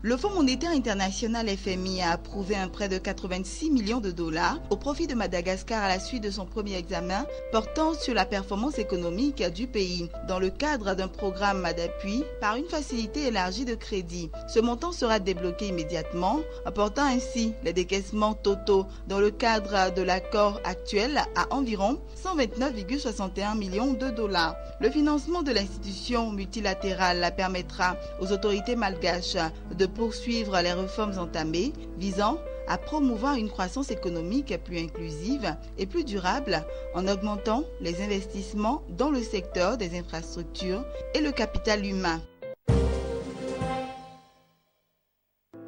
Le Fonds monétaire international FMI a approuvé un prêt de 86 millions de dollars au profit de Madagascar à la suite de son premier examen portant sur la performance économique du pays dans le cadre d'un programme d'appui par une facilité élargie de crédit. Ce montant sera débloqué immédiatement, apportant ainsi les décaissements totaux dans le cadre de l'accord actuel à environ 129,61 millions de dollars. Le financement de l'institution multilatérale permettra aux autorités malgaches de poursuivre les réformes entamées visant à promouvoir une croissance économique plus inclusive et plus durable en augmentant les investissements dans le secteur des infrastructures et le capital humain.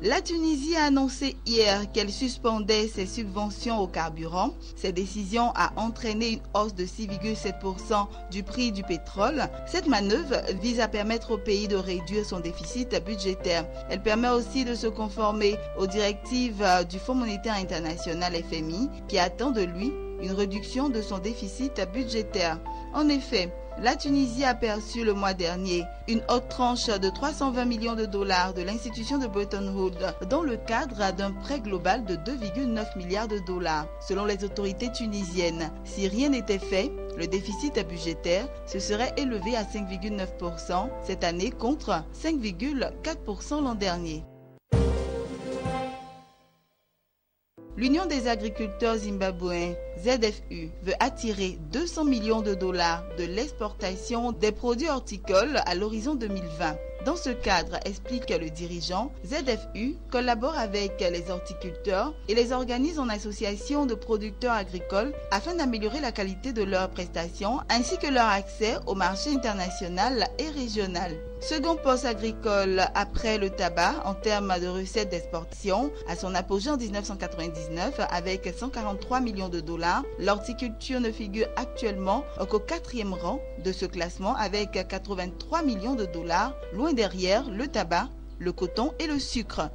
La Tunisie a annoncé hier qu'elle suspendait ses subventions au carburant. Cette décision a entraîné une hausse de 6,7% du prix du pétrole. Cette manœuvre vise à permettre au pays de réduire son déficit budgétaire. Elle permet aussi de se conformer aux directives du Fonds monétaire international FMI qui attend de lui une réduction de son déficit budgétaire. En effet, la Tunisie a perçu le mois dernier une haute tranche de 320 millions de dollars de l'institution de Bretton Woods dans le cadre d'un prêt global de 2,9 milliards de dollars. Selon les autorités tunisiennes, si rien n'était fait, le déficit budgétaire se serait élevé à 5,9% cette année contre 5,4% l'an dernier. L'Union des agriculteurs zimbabwéens, ZFU, veut attirer 200 millions de dollars de l'exportation des produits horticoles à l'horizon 2020. Dans ce cadre, explique le dirigeant, ZFU collabore avec les horticulteurs et les organise en association de producteurs agricoles afin d'améliorer la qualité de leurs prestations ainsi que leur accès au marché international et régional. Second poste agricole après le tabac en termes de recettes d'exportation, à son apogée en 1999 avec 143 millions de dollars, l'horticulture ne figure actuellement qu'au 4e rang de ce classement avec 83 millions de dollars, loin derrière le tabac, le coton et le sucre.